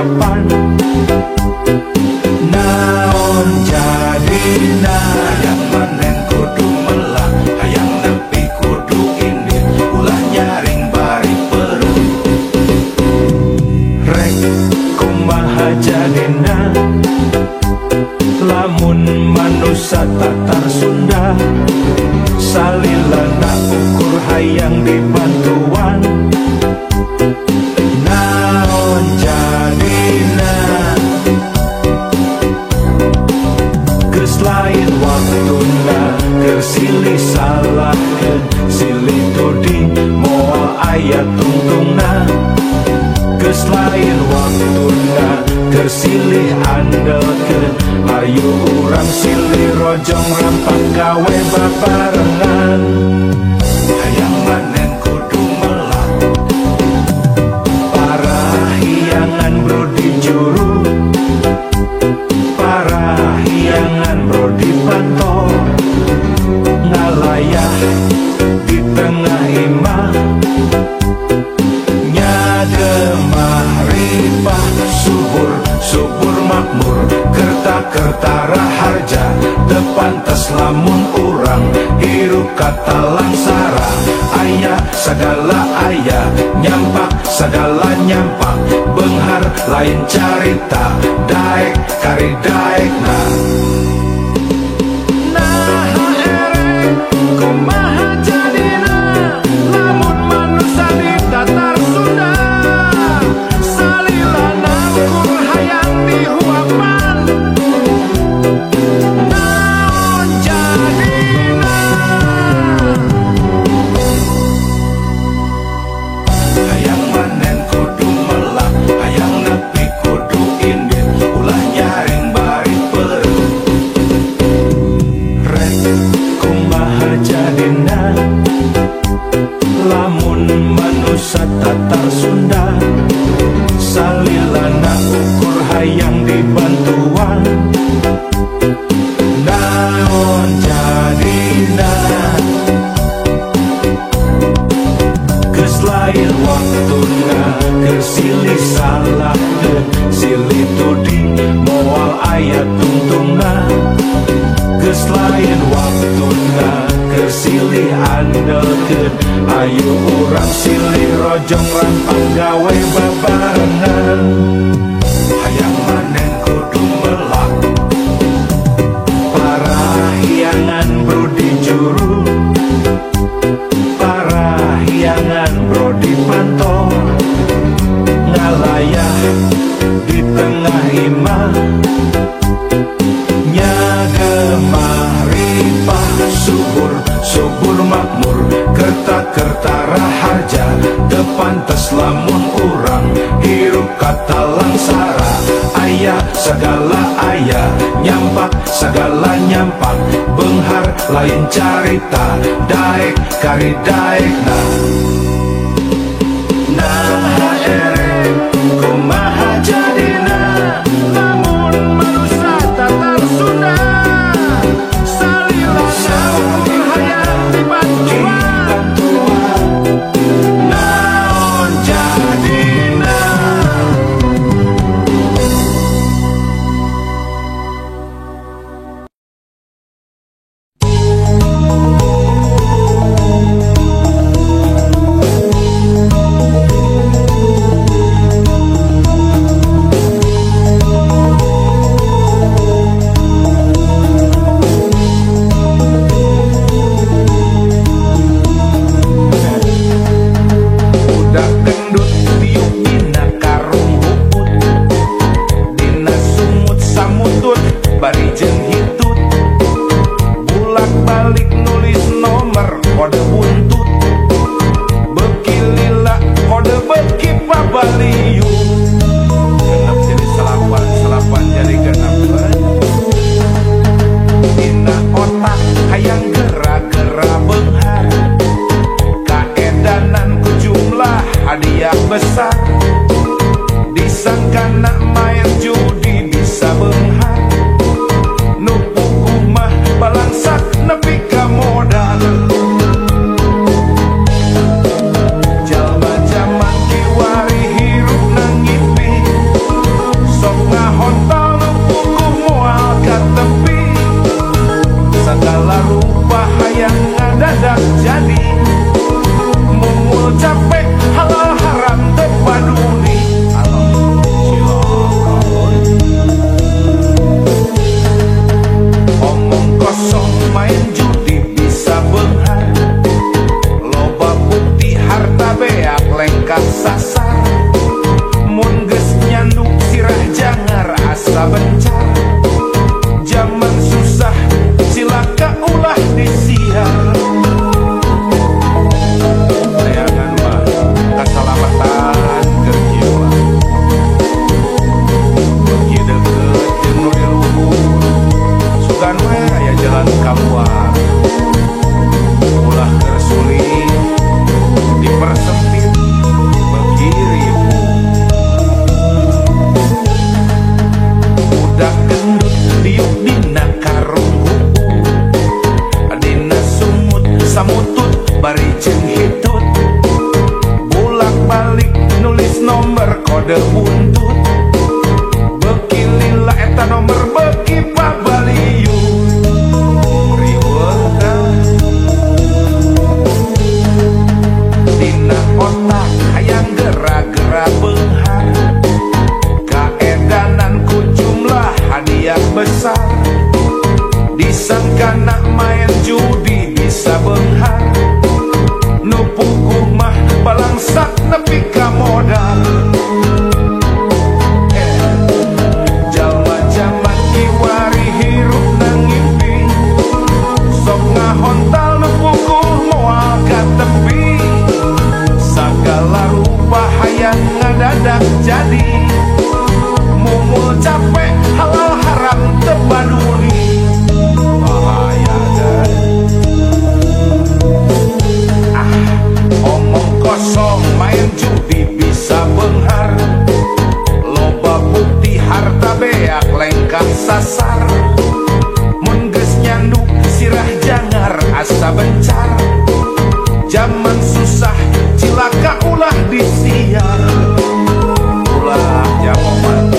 papan. Naon jadina hayang manen kudu melah, hayang nepi kudu indit, ulah nyaring bari perut. Rek kumaha jadina lamun manusia Tatar Sunda, salilana ukur hayang dibantuan. Naon jadina geus lain waktuna, keur silih salahkeun, silih tuding moal aya tungtungna. Geus lain waktuna, keur silih andelkeun, ayo urang silih rojong rampak gawe babarengan. Hayang manen kudu melah, parahyangan brodi juru, parahyangan brodi panto, ngalayah di tengah imah, nyademah ripah subur, subur makmur, kerta-kerta raharja, depan tes lamun urang hirup kata langsara. Ayah segala ayah, nyampak segala nyampak, benghar lain carita, daek kari daek nah. Nah erek kumaha jadina lamun manusia di Tatar Sunda, salilana ukur hayang dihuapan. Naon jadina hayang manen kudu melah, hayang nepi kudu indit, ulah nyaring bari perut. Rek kumaha jadina lamun manusia Tatar Sunda, salilana ukur hayang dibantuan. Naon jadina geus lain waktuna, keur silih salahkeun, silih tuding moal aya tungtungna. Geus lain waktuna, keur silih andelkeun, ayo urang silih rojong rampak gawe babarengan. Hayang manen kudu melah, parahyangan brodi juru, parahyangan brodi panto, ngalayah di tengah imah, nyagemah ripah subur, subur makmur, kerta-kerta raharja, depan tes lamun urang hirup kata langsara. Ayah segala ayah, nyampak segala nyampak, benghar lain carita, daek kari daek nah. Nah erek kumaha jadina lamun manusia Tatar Sunda, salilana ukur hayang dibantuan. Naon jadina hadiah besar. Disangka nak main judi bisa benghar, nu puguh mah balangsak nepi ka modal. Jalma jaman kiwari hirup nang ngipi, asa bencar. Zaman susah silaka ulah disiar. Layangan mah keselamatan kerjiwa. Bagi deket jeung nu di luhur, sugan we aya jalan kaluar. Ulah kersulit dipersempit bagi ribu. Udah gendut liuk dina karung hukum, dina sumut samutut bari jeung hitut. Bolak balik nulis nomor kode buntut. Beki lila eta nomor beki pabaliun. Riweuh dina otak hayang gera-gera beunghar. Kaedanan ku jumlah hadiah besar. Disangkana main judi bisa beunghar. Nu puguh mah balangsak nepi ka modal. Jalma-jalma kiwari hirup nangimpi. Sok ngahontal nu puguh moal ka tepi. Sagala rupa hayang ngadadak jadi. Mumul capek halal haram teu baduli. Bahaya dan omong kosong main judi bisa beunghar. Loba bukti harta beak lengkah sasar. Mun geus nyandu sirah jangar asa bencar. Zaman susah cilaka ulah disiar. Ulah jaman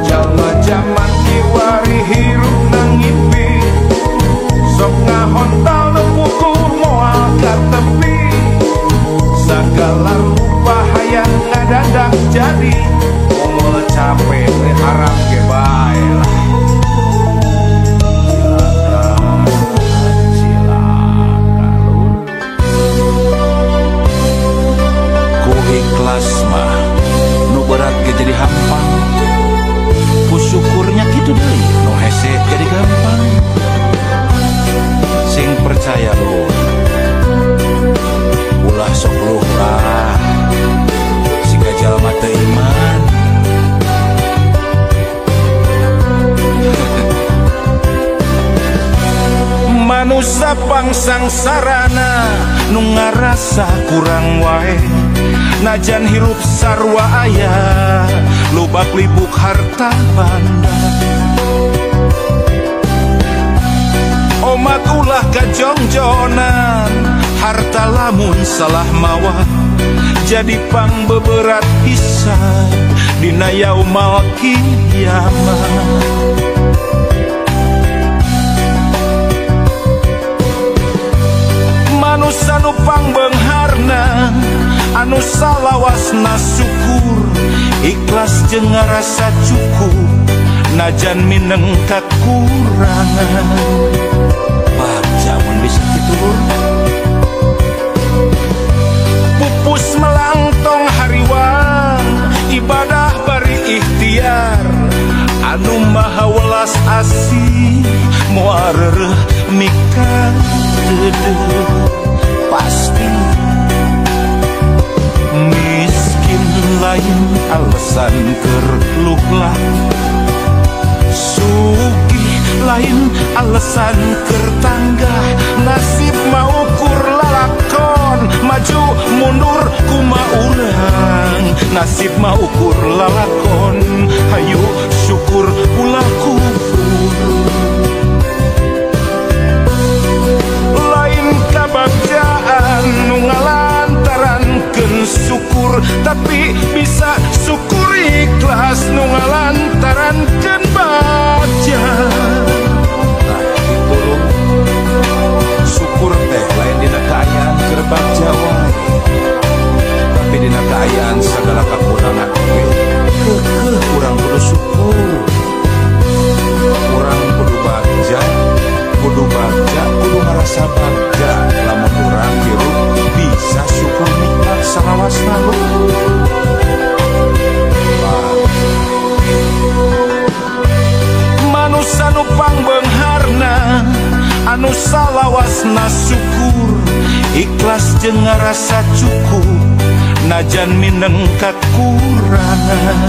jalma-jalman kiwari hirup nangimpi. Sok ngahontal nu puguh moal ka tepi. Sagala rupa hayang ngadadak jadi. Mumul capek we haram ge bae lah. Ku ikhlas mah nu berat ge jadi hampang. Ku syukurnya kitu deui nu hese jadi gampang. Sing percaya lu ulah sok luh lah. Siga jalma teu iman. Manusia pangsangsarana nu ngarasa kurang wae. Najan hirup sarwa aya lubak libuk harta banda. Omat ulah kajongjonan harta lamun salah mawa. Jadi pangbeberat hisab dina yaumal kiamat. Manusia nu pangbeungharna anu salawasna syukur. Ikhlas jeung ngarasa cukup najan mineng kakurangan. Baca mun bisa kitu lur. Pupus melangtong hariwang ibadah bari ikhtiar. Anu maha welas asih moal reureuh mika deudeuh. Pasti miskin lain alasan keur luhlah. Sugih lain alasan keur tanggah. Nasib mau ukur lalakon maju mundur kuma urang. Nasib mau ukur lalakon hayu syukur ulah kufur. Lain kabagjaan nu ngalantarankeun syukur. Tapi bisa syukur ikhlas nu ngalantarankeun bagja. Nah itu syukur teh lain dina kaayaan keur bagja wae. Tapi dina kaayaan sagala kakurangan we anu salawasna syukur ikhlas jeung ngarasa cukup najan mineng kakurangan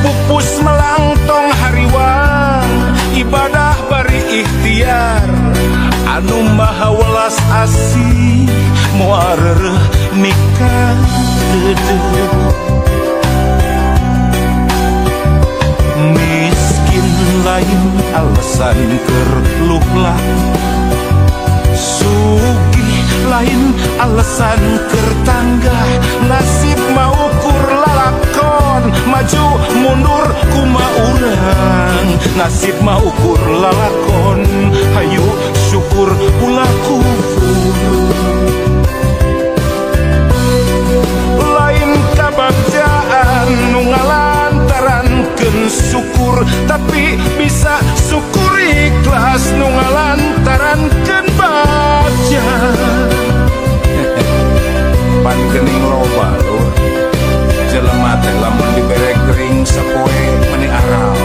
pupus melangtong hariwang ibadah bari ikhtiar anu maha welas asih moareuh nikah deudeuh miskin lain alasan keur luhlah sugih lain alasan keur tanggah nasib mau ukur lalakon maju mundur kuma urang nasib mau ukur lalakon hayu syukur ulah kufur lain kabagjaan nu ngalantarankeun syukur tapi bisa syukur ikhlas nu ngalantarankeun bagja pan geuning loba lur jelema teh lamun dibere gering sapoe meni aral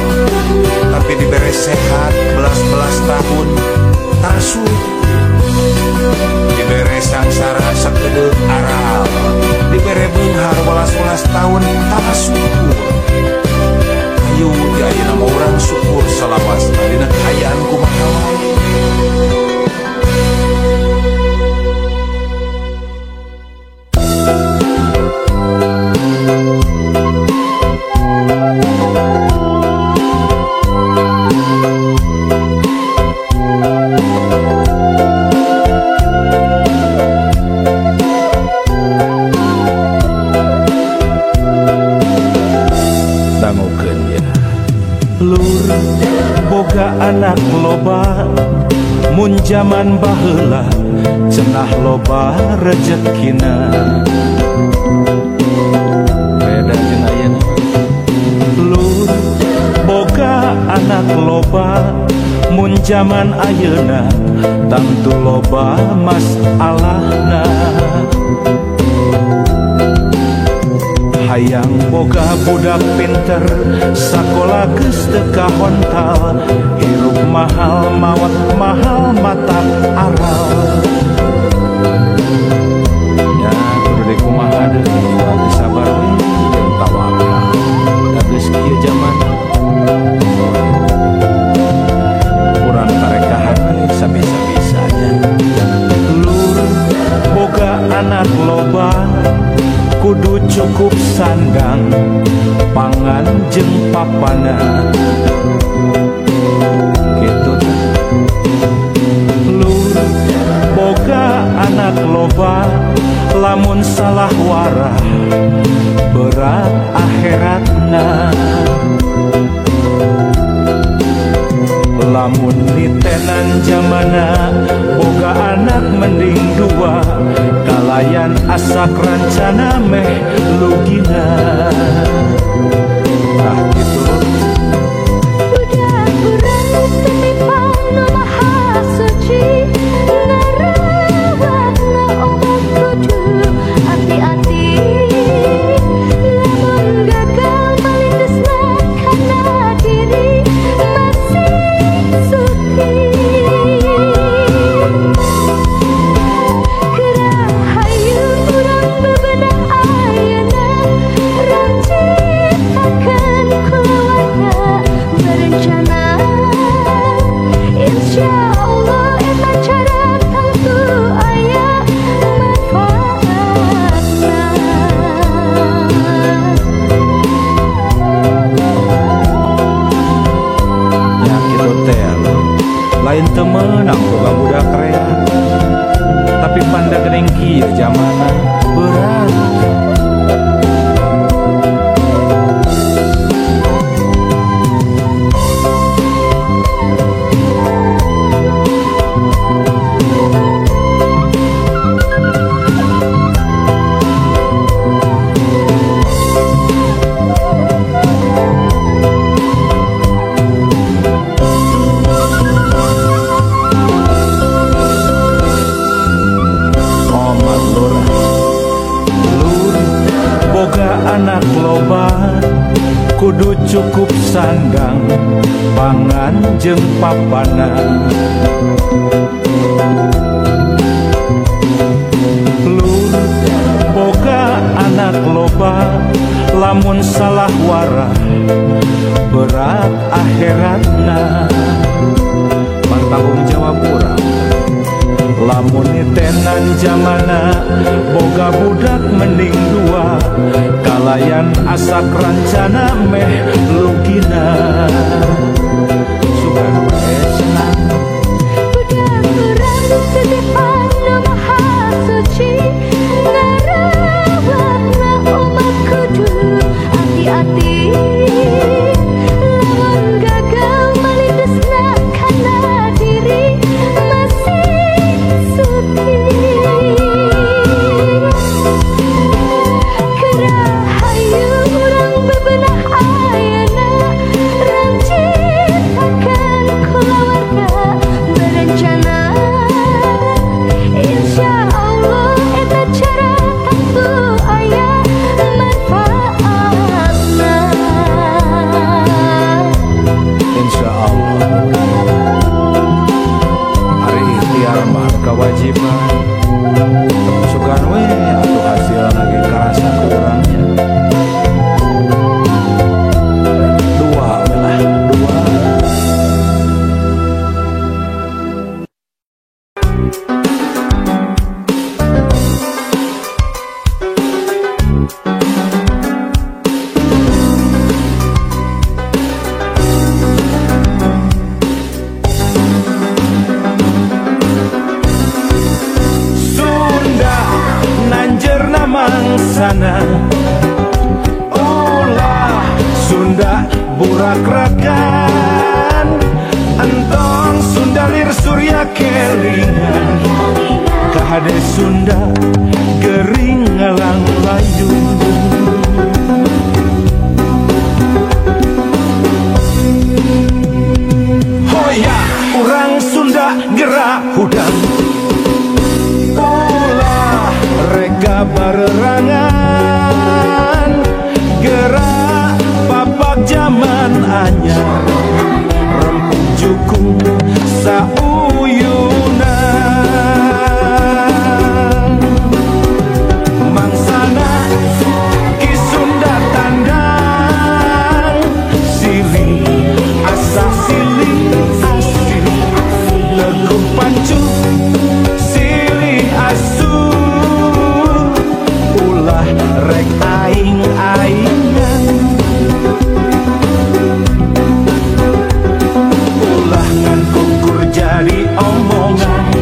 tapi dibere sehat belas-belas tahun tasuh dibere sangsara sakedeuk aral dibere beunghar welas-welas tahun tasuh ayo di ayeuna mah urang syukur salawasna dina kaayaan kumaha wae anak loba mun jaman baheula cenah loba rezekina beda jeung ayeuna lur boga anak loba mun jaman ayeuna tantu loba masalahna hayang boga budak pinter sakola geus teu kahontal hirup mahal mawat mahal mata aral ya kudu deui kumaha deui sabar we jeung tawakal da geus kieu zaman urang tarekahan sabisa-bisanya lur boga anak loba kudu cukup sandang pangan jeung papana gitu lur boga anak loba lamun salah warah berat akhiratna lamun nitenan zamana boga anak mending dua kalayan asak rancana meh lugina ah gitu budak urang titipang nu maha suci ngarawatna obat kudu hati-hati lamun gagal malindesna kana diri lain teu meunang boga budak rea tapi panda geuning kieu zamana berat kudu cukup sandang pangan jeung papanan. Lur boga anak loba lamun salah warah berat akhiratna. Tanggung jawab urang lamun tenan jamana boga budak mending dua kalayan asak rancana meh lugina. Sugan wae senang budak urang titipan nu maha suci ngarawatna umat kudu hati-hati lamun gagal malidusna kana diri masih suci. Kerahayu urang bebenah ayana rancitakan kulawarga berencana. Insya Allah eta cara tentu aya manfaatna. insya Allah hari ikhtiar mah kewajiban. Sugan we atuh hasil lagi karasa ke urangnya. Dua belah dua. Sunda nanjerna mangsana ulah Sunda burak ragan entong Sunda lir surya kelingan kahade Sunda gering ngalang layung. Hoya urang Sunda gerak hudang ulah reka barerangan gerak papak zaman anyar rempuk jukung sauyunan mangsana ki Sunda tandang silih asa silih asih leguh pancu silih asu ulah rek aing-aingan ulah ngan kukur jadi omongan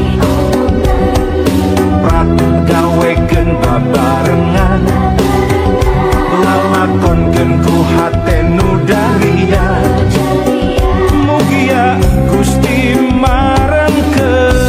prat gawekeun babarengan lalakonkeun ku hate nu daria mugia Gusti marengkeun.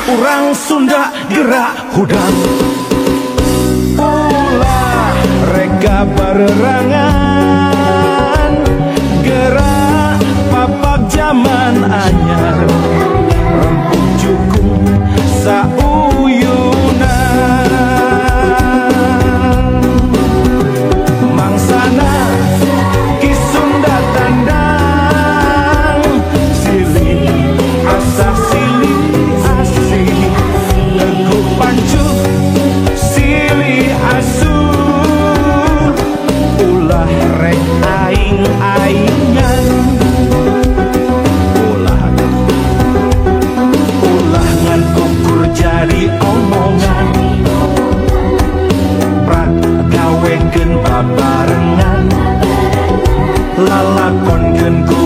Urang Sunda gerak hudang ulah reka barerangan gerak papak zaman anyar rempuk jukung sauyunan mangsana ki Sunda tandang silih asa silih pancu silih asu ulah rek aing-aingan ulah ngan kukur jadi omongan prat gawekeun babarengan lalakonkeun ku